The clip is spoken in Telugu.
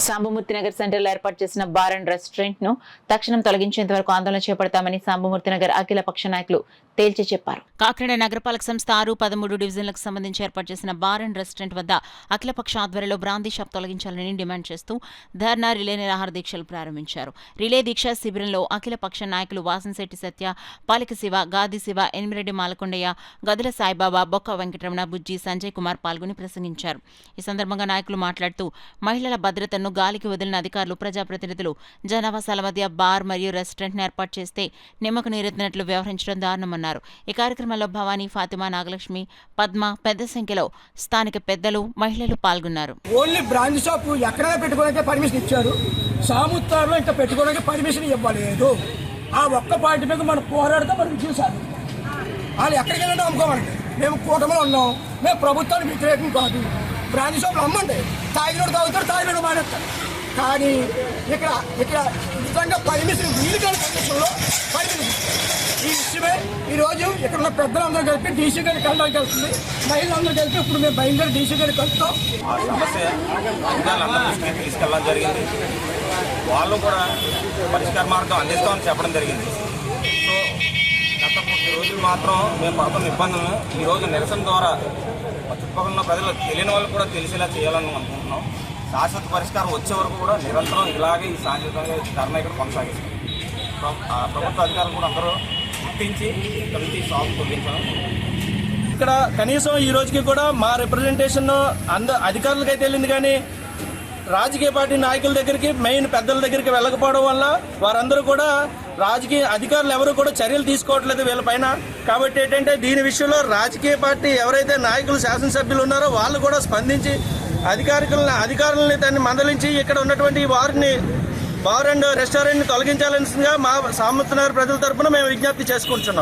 సాంబమూర్తి నగర్ సెంటర్లో ఏర్పాటు చేసిన బార్ అండ్ రెస్టారెంట్ ను తక్షణం తొలగించేంత వరకు ఆందోళన చేపడతామని సాంబమూర్తి నగర్ అఖిల పక్ష నాయకులు తేల్చి చెప్పారు. కాకినాడ నగరపాలక సంస్థ 6-13 డివిజన్లకు సంబంధించి ఏర్పాటు చేసిన బార్ అండ్ రెస్టారెంట్ వద్ద అఖిలపక్ష ఆధ్వర్యంలో బ్రాందీ షాప్ తొలగించాలని డిమాండ్ చేస్తూ ధర్నా రిలే నిరాహార దీక్షలు ప్రారంభించారు. రిలే దీక్ష శిబిరంలో అఖిలపక్ష నాయకులు వాసంశెట్టి సత్య, పాలిక శివ, గాది శివ, ఎనిమిరెడ్డి మాలకొండయ్య, గదుల సాయిబాబా, బొక్క వెంకటరమణ, బుజ్జి, సంజయ్ కుమార్ పాల్గొని ప్రసంగించారు. ఈ సందర్భంగా నాయకులు మాట్లాడుతూ మహిళల భద్రతను గాలికి వదిలిన అధికారులు, ప్రజాప్రతినిధులు జనావాసాల మధ్య బార్ మరియు రెస్టారెంట్ను ఏర్పాటు చేస్తే నిమ్మకు నీరెత్తినట్లు వ్యవహరించడం దారుణమన్నారు. ఈ కార్యక్రమంలో భవానీ, ఫాతిమా, నాగలక్ష్మి, పద్మ, పెద్ద సంఖ్యలో స్థానిక పెద్దలు, మహిళలు పాల్గొన్నారు. ఓన్లీ బ్రాంచ్ షాప్ ఎక్కడైనా పెట్టుకోవడానికి పర్మిషన్ ఇచ్చారు. సాముత్తారులో ఇంకా పెట్టుకోవడానికి పర్మిషన్ ఇవ్వలేదు. ఆ ఒక్క పాయింట్ మీద మనం పోరాడితే మనం చూసారు. వాళ్ళు ఎక్కడికి వెళ్ళినా అమ్ముకోమండి. మేము కూటమిలో ఉన్నాం. మేము ప్రభుత్వానికి వ్యతిరేకం కాదు. బ్రాంచ్ షాప్లు అమ్మండి. తాగినోడు తాగుతారు, తాగినోడు మానేస్తారు. కానీ ఇక్కడ నిజంగా పర్మిషన్ వీలు కాని పర్మిషన్లో పర్మిషన్ ఈ విషయమే ఈరోజు ఇక్కడ ఉన్న పెద్దలందరూ కలిపి డీసీ గారికి కలడానికి వెళ్తుంది. మహిళలందరూ కలిపి ఇప్పుడు మేము బయలుదేరి డీసీ గారికి కలుస్తాం. ఆ సమస్య అధికారులందరూ తీసుకెళ్ళడం జరిగింది. వాళ్ళు కూడా పరిష్కార మార్గం అందిస్తామని చెప్పడం జరిగింది. సో గత 30 రోజులు మాత్రం మేము పడుతున్న ఇబ్బందులను ఈరోజు నిరసన ద్వారా చుట్టుపక్కల ఉన్న ప్రజలు తెలియని వాళ్ళు కూడా తెలిసేలా చేయాలని అనుకుంటున్నాం. శాశ్వత పరిష్కారం వచ్చే వరకు కూడా నిరంతరం ఇలాగే ఈ సాంకేతికంగా ధర్నా ఇక్కడ కొనసాగిస్తాం. ప్రభుత్వ అధికారులు కూడా అందరూ గుర్తించి ఇక్కడ నుంచి షాప్ తొలగించడం. ఇక్కడ కనీసం ఈ రోజుకి కూడా మా రిప్రజెంటేషన్ అధికారులకైతే వెళ్ళింది, కానీ రాజకీయ పార్టీ నాయకుల దగ్గరికి, మెయిన్ పెద్దల దగ్గరికి వెళ్ళకపోవడం వల్ల వారందరూ కూడా రాజకీయ అధికారులు ఎవరు కూడా చర్యలు తీసుకోవట్లేదు వీళ్ళపైన. కాబట్టి ఏంటంటే దీని విషయంలో రాజకీయ పార్టీ ఎవరైతే నాయకులు, శాసనసభ్యులు ఉన్నారో వాళ్ళు కూడా స్పందించి అధికారులని దాన్ని మందలించి ఇక్కడ ఉన్నటువంటి బార్ అండ్ రెస్టారెంట్ని తొలగించాల్సిందిగా మా సాంబమూర్తి నగర్ ప్రజల తరఫున మేము విజ్ఞప్తి చేసుకుంటున్నాం.